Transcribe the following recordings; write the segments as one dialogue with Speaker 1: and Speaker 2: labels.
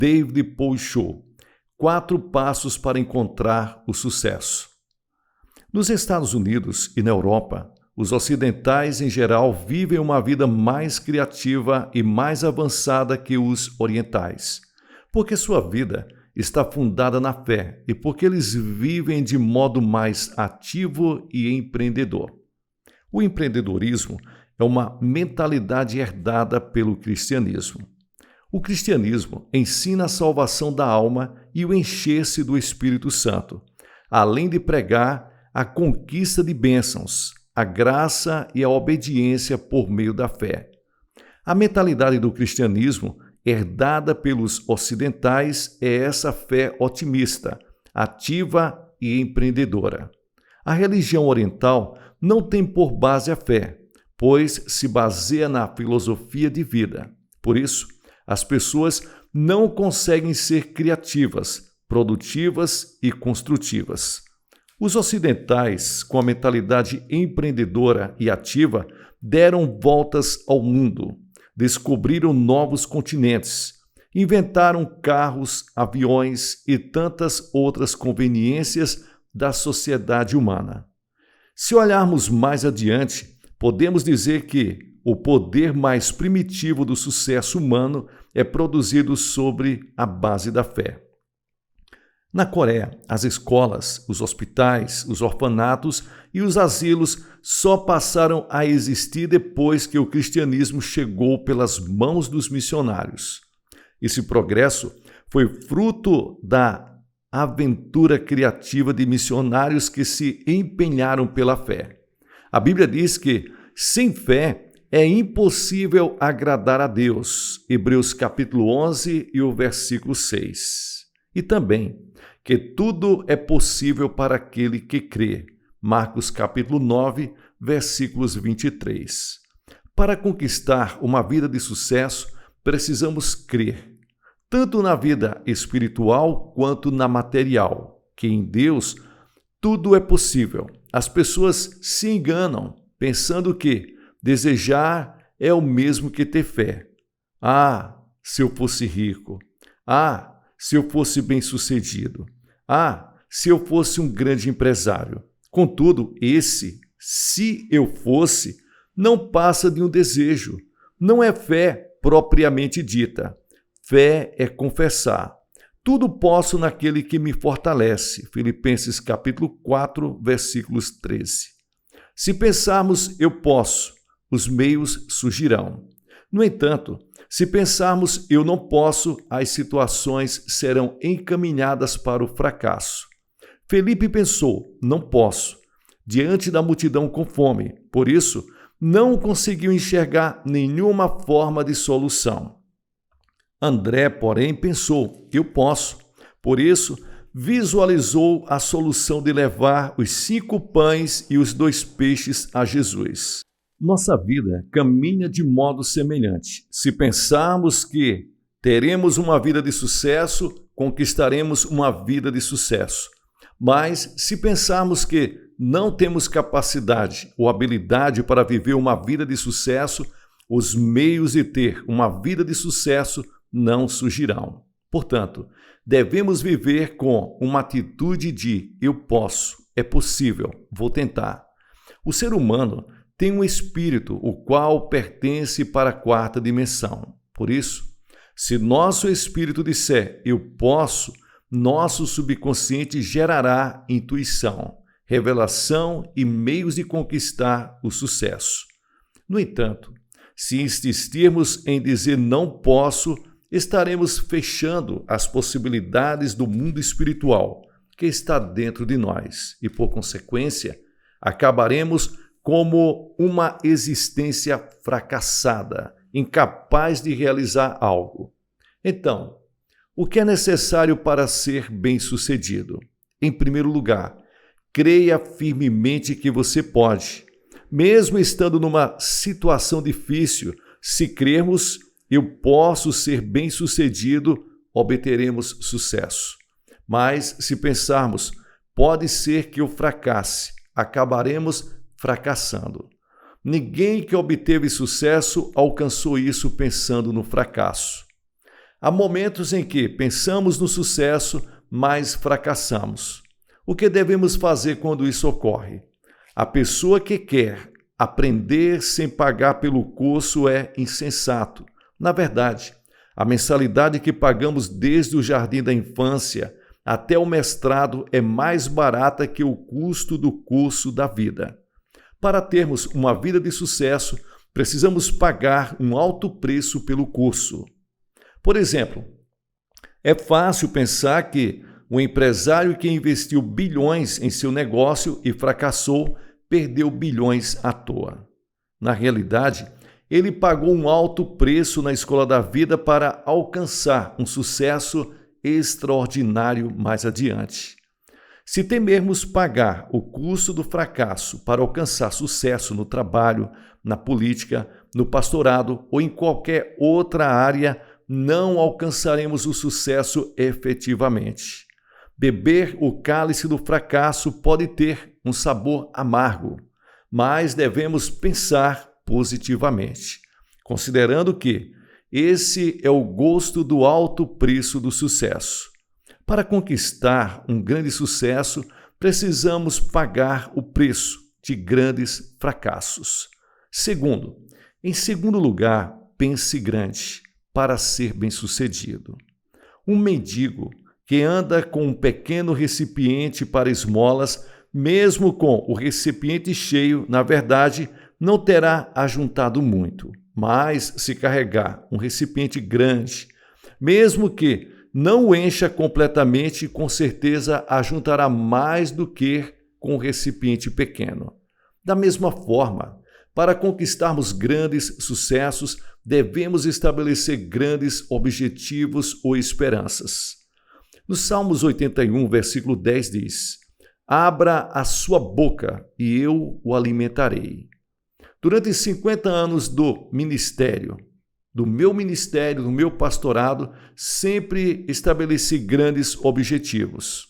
Speaker 1: David Peugeot, 4 passos para encontrar o sucesso. Nos Estados Unidos e na Europa, os ocidentais em geral vivem uma vida mais criativa e mais avançada que os orientais, porque sua vida está fundada na fé e porque eles vivem de modo mais ativo e empreendedor. O empreendedorismo é uma mentalidade herdada pelo cristianismo. O cristianismo ensina a salvação da alma e o encher-se do Espírito Santo, além de pregar a conquista de bênçãos, a graça e a obediência por meio da fé. A mentalidade do cristianismo, herdada pelos ocidentais, é essa fé otimista, ativa e empreendedora. A religião oriental não tem por base a fé, pois se baseia na filosofia de vida. Por isso, as pessoas não conseguem ser criativas, produtivas e construtivas. Os ocidentais, com a mentalidade empreendedora e ativa, deram voltas ao mundo, descobriram novos continentes, inventaram carros, aviões e tantas outras conveniências da sociedade humana. Se olharmos mais adiante, podemos dizer que o poder mais primitivo do sucesso humano é produzido sobre a base da fé. Na Coreia, as escolas, os hospitais, os orfanatos e os asilos só passaram a existir depois que o cristianismo chegou pelas mãos dos missionários. Esse progresso foi fruto da aventura criativa de missionários que se empenharam pela fé. A Bíblia diz que, sem fé, é impossível agradar a Deus. Hebreus capítulo 11 e o versículo 6. E também que tudo é possível para aquele que crê. Marcos capítulo 9, versículos 23. Para conquistar uma vida de sucesso, precisamos crer, tanto na vida espiritual quanto na material, que em Deus tudo é possível. As pessoas se enganam, pensando que desejar é o mesmo que ter fé. Ah, se eu fosse rico! Ah, se eu fosse bem-sucedido! Ah, se eu fosse um grande empresário! Contudo, esse, se eu fosse, não passa de um desejo. Não é fé propriamente dita. Fé é confessar. Tudo posso naquele que me fortalece. Filipenses capítulo 4, versículos 13. Se pensarmos eu posso, os meios surgirão. No entanto, se pensarmos eu não posso, as situações serão encaminhadas para o fracasso. Felipe pensou, não posso, diante da multidão com fome. Por isso, não conseguiu enxergar nenhuma forma de solução. André, porém, pensou, eu posso. Por isso, visualizou a solução de levar os 5 pães e os 2 peixes a Jesus. Nossa vida caminha de modo semelhante. Se pensarmos que teremos uma vida de sucesso, conquistaremos uma vida de sucesso. Mas, se pensarmos que não temos capacidade ou habilidade para viver uma vida de sucesso, os meios de ter uma vida de sucesso não surgirão. Portanto, devemos viver com uma atitude de eu posso, é possível, vou tentar. O ser humano tem um espírito, o qual pertence para a 4ª dimensão. Por isso, se nosso espírito disser eu posso, nosso subconsciente gerará intuição, revelação e meios de conquistar o sucesso. No entanto, se insistirmos em dizer não posso, estaremos fechando as possibilidades do mundo espiritual que está dentro de nós e, por consequência, acabaremos como uma existência fracassada, incapaz de realizar algo. Então, o que é necessário para ser bem-sucedido? Em primeiro lugar, creia firmemente que você pode. Mesmo estando numa situação difícil, se crermos, eu posso ser bem-sucedido, obteremos sucesso. Mas, se pensarmos, pode ser que eu fracasse, acabaremos fracassando. Ninguém que obteve sucesso alcançou isso pensando no fracasso. Há momentos em que pensamos no sucesso, mas fracassamos. O que devemos fazer quando isso ocorre? A pessoa que quer aprender sem pagar pelo curso é insensato. Na verdade, a mensalidade que pagamos desde o jardim da infância até o mestrado é mais barata que o custo do curso da vida. Para termos uma vida de sucesso, precisamos pagar um alto preço pelo curso. Por exemplo, é fácil pensar que o empresário que investiu bilhões em seu negócio e fracassou, perdeu bilhões à toa. Na realidade, ele pagou um alto preço na escola da vida para alcançar um sucesso extraordinário mais adiante. Se temermos pagar o custo do fracasso para alcançar sucesso no trabalho, na política, no pastorado ou em qualquer outra área, não alcançaremos o sucesso efetivamente. Beber o cálice do fracasso pode ter um sabor amargo, mas devemos pensar positivamente, considerando que esse é o gosto do alto preço do sucesso. Para conquistar um grande sucesso, precisamos pagar o preço de grandes fracassos. Em segundo lugar, pense grande para ser bem-sucedido. Um mendigo que anda com um pequeno recipiente para esmolas, mesmo com o recipiente cheio, na verdade, não terá ajuntado muito. Mas se carregar um recipiente grande, mesmo que não o encha completamente, com certeza ajuntará mais do que com o recipiente pequeno. Da mesma forma, para conquistarmos grandes sucessos, devemos estabelecer grandes objetivos ou esperanças. No Salmos 81, versículo 10 diz: "Abra a sua boca e eu o alimentarei." Durante 50 anos do meu pastorado, sempre estabeleci grandes objetivos.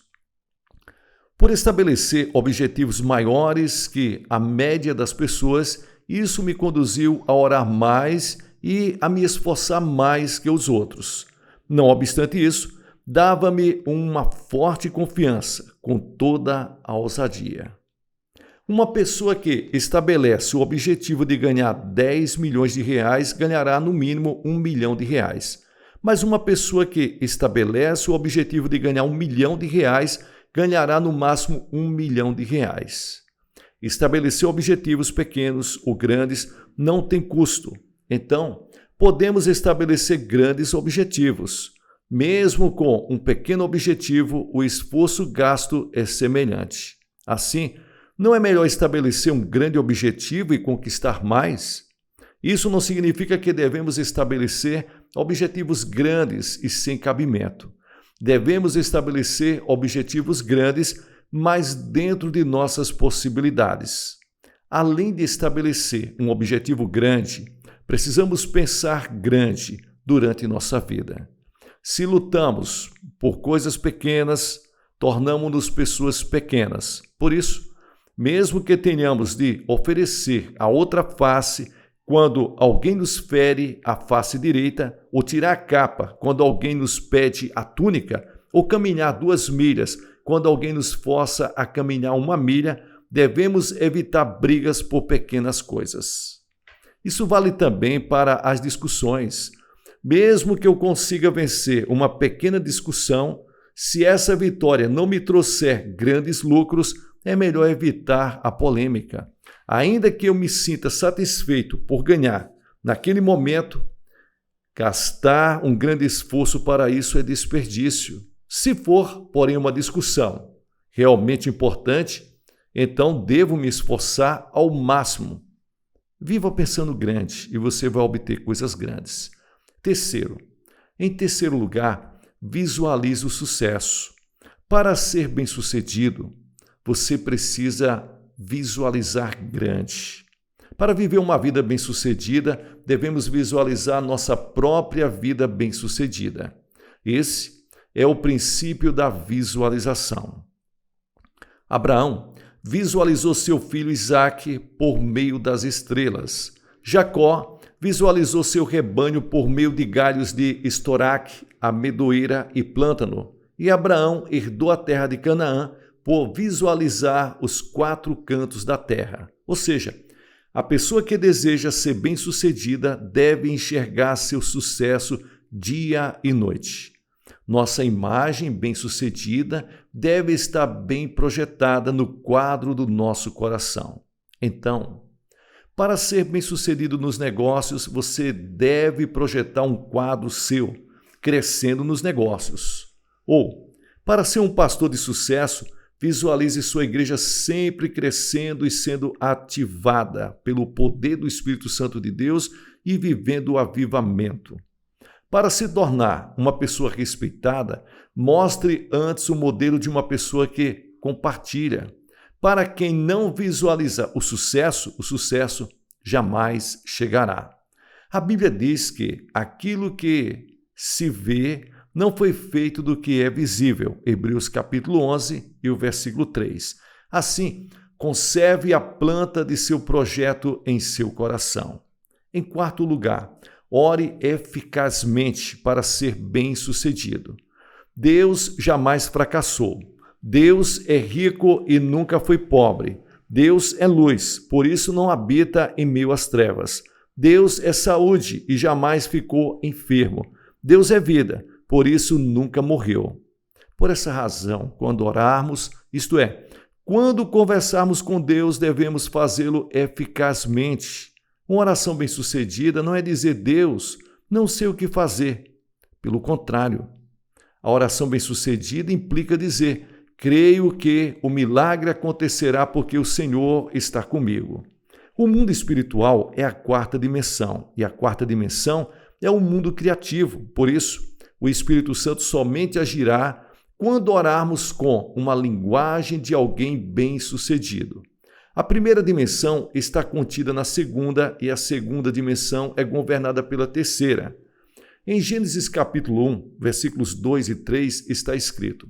Speaker 1: Por estabelecer objetivos maiores que a média das pessoas, isso me conduziu a orar mais e a me esforçar mais que os outros. Não obstante isso, dava-me uma forte confiança, com toda a ousadia. Uma pessoa que estabelece o objetivo de ganhar 10 milhões de reais ganhará no mínimo 1 milhão de reais. Mas uma pessoa que estabelece o objetivo de ganhar 1 milhão de reais ganhará no máximo 1 milhão de reais. Estabelecer objetivos pequenos ou grandes não tem custo. Então, podemos estabelecer grandes objetivos. Mesmo com um pequeno objetivo, o esforço gasto é semelhante. Assim, não é melhor estabelecer um grande objetivo e conquistar mais? Isso não significa que devemos estabelecer objetivos grandes e sem cabimento. Devemos estabelecer objetivos grandes, mas dentro de nossas possibilidades. Além de estabelecer um objetivo grande, precisamos pensar grande durante nossa vida. Se lutamos por coisas pequenas, tornamos-nos pessoas pequenas. Por isso, mesmo que tenhamos de oferecer a outra face quando alguém nos fere a face direita, ou tirar a capa quando alguém nos pede a túnica, ou caminhar 2 milhas quando alguém nos força a caminhar 1 milha, devemos evitar brigas por pequenas coisas. Isso vale também para as discussões. Mesmo que eu consiga vencer uma pequena discussão, se essa vitória não me trouxer grandes lucros, é melhor evitar a polêmica. Ainda que eu me sinta satisfeito por ganhar, naquele momento, gastar um grande esforço para isso é desperdício. Se for, porém, uma discussão realmente importante, então devo me esforçar ao máximo. Viva pensando grande e você vai obter coisas grandes. Em terceiro lugar, visualize o sucesso. Para ser bem-sucedido, você precisa visualizar grande. Para viver uma vida bem-sucedida, devemos visualizar nossa própria vida bem-sucedida. Esse é o princípio da visualização. Abraão visualizou seu filho Isaque por meio das estrelas. Jacó visualizou seu rebanho por meio de galhos de estoraque, amendoeira e plântano. E Abraão herdou a terra de Canaã por visualizar os 4 cantos da terra. Ou seja, a pessoa que deseja ser bem-sucedida deve enxergar seu sucesso dia e noite. Nossa imagem bem-sucedida deve estar bem projetada no quadro do nosso coração. Então, para ser bem-sucedido nos negócios, você deve projetar um quadro seu, crescendo nos negócios. Ou, para ser um pastor de sucesso, visualize sua igreja sempre crescendo e sendo ativada pelo poder do Espírito Santo de Deus e vivendo o avivamento. Para se tornar uma pessoa respeitada, mostre antes o modelo de uma pessoa que compartilha. Para quem não visualiza o sucesso jamais chegará. A Bíblia diz que aquilo que se vê não foi feito do que é visível. Hebreus capítulo 11 e o versículo 3. Assim, conserve a planta de seu projeto em seu coração. Em quarto lugar, ore eficazmente para ser bem-sucedido. Deus jamais fracassou. Deus é rico e nunca foi pobre. Deus é luz, por isso não habita em meio às trevas. Deus é saúde e jamais ficou enfermo. Deus é vida, por isso nunca morreu. Por essa razão, quando orarmos, isto é, quando conversarmos com Deus, devemos fazê-lo eficazmente. Uma oração bem-sucedida não é dizer: Deus, não sei o que fazer. Pelo contrário, a oração bem-sucedida implica dizer: creio que o milagre acontecerá porque o Senhor está comigo. O mundo espiritual é a 4ª dimensão, e a 4ª dimensão é o mundo criativo. Por isso, o Espírito Santo somente agirá quando orarmos com uma linguagem de alguém bem-sucedido. A 1ª dimensão está contida na 2ª e a 2ª dimensão é governada pela 3ª. Em Gênesis capítulo 1, versículos 2 e 3 está escrito: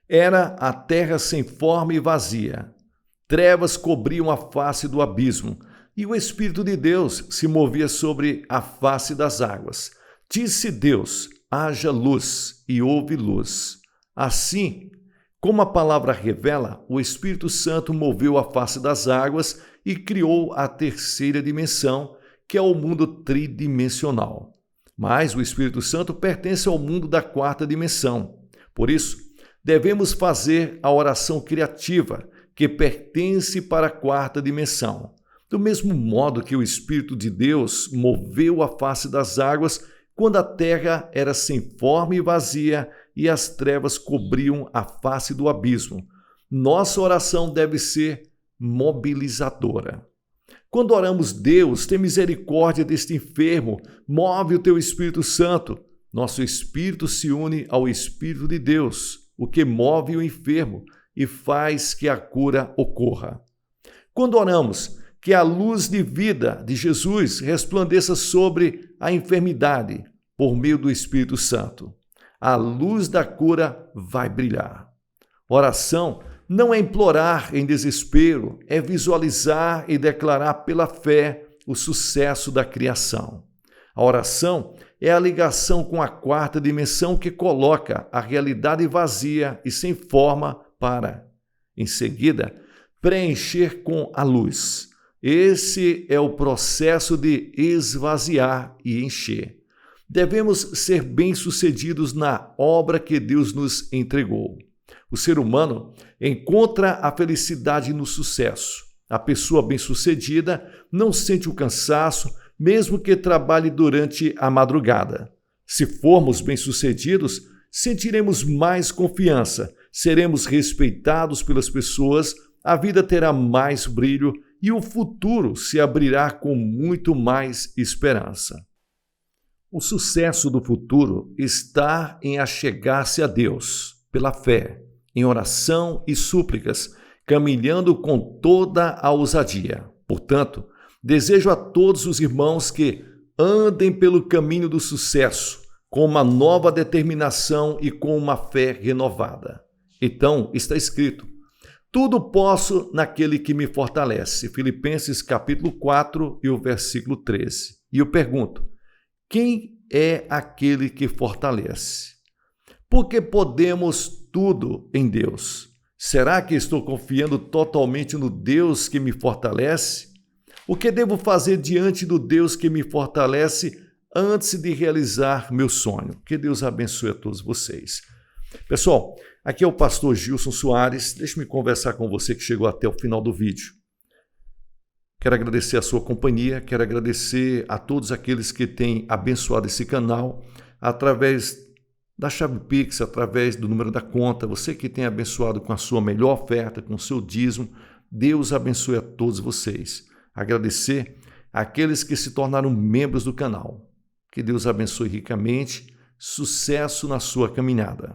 Speaker 1: Era a terra sem forma e vazia. Trevas cobriam a face do abismo, e o Espírito de Deus se movia sobre a face das águas. Disse Deus: haja luz, e houve luz. Assim, como a palavra revela, o Espírito Santo moveu a face das águas e criou a 3ª dimensão, que é o mundo tridimensional. Mas o Espírito Santo pertence ao mundo da 4ª dimensão. Por isso, devemos fazer a oração criativa, que pertence para a 4ª dimensão. Do mesmo modo que o Espírito de Deus moveu a face das águas quando a terra era sem forma e vazia e as trevas cobriam a face do abismo, nossa oração deve ser mobilizadora. Quando oramos: Deus, tem misericórdia deste enfermo, move o teu Espírito Santo, nosso espírito se une ao Espírito de Deus, o que move o enfermo e faz que a cura ocorra. Quando oramos que a luz de vida de Jesus resplandeça sobre a enfermidade por meio do Espírito Santo, a luz da cura vai brilhar. Oração não é implorar em desespero, é visualizar e declarar pela fé o sucesso da criação. A oração é a ligação com a 4ª dimensão que coloca a realidade vazia e sem forma para, em seguida, preencher com a luz. Esse é o processo de esvaziar e encher. Devemos ser bem-sucedidos na obra que Deus nos entregou. O ser humano encontra a felicidade no sucesso. A pessoa bem-sucedida não sente o cansaço, mesmo que trabalhe durante a madrugada. Se formos bem-sucedidos, sentiremos mais confiança, seremos respeitados pelas pessoas, a vida terá mais brilho e o futuro se abrirá com muito mais esperança. O sucesso do futuro está em achegar-se a Deus, pela fé, em oração e súplicas, caminhando com toda a ousadia. Portanto, desejo a todos os irmãos que andem pelo caminho do sucesso, com uma nova determinação e com uma fé renovada. Então, está escrito: Tudo posso naquele que me fortalece. Filipenses capítulo 4 e o versículo 13. E eu pergunto, quem é aquele que fortalece? Porque podemos tudo em Deus. Será que estou confiando totalmente no Deus que me fortalece? O que devo fazer diante do Deus que me fortalece antes de realizar meu sonho? Que Deus abençoe a todos vocês. Pessoal, aqui é o pastor Gilson Soares. Deixe-me conversar com você que chegou até o final do vídeo. Quero agradecer a sua companhia, quero agradecer a todos aqueles que têm abençoado esse canal através da chave Pix, através do número da conta. Você que tem abençoado com a sua melhor oferta, com o seu dízimo, Deus abençoe a todos vocês. Agradecer àqueles que se tornaram membros do canal. Que Deus abençoe ricamente. Sucesso na sua caminhada.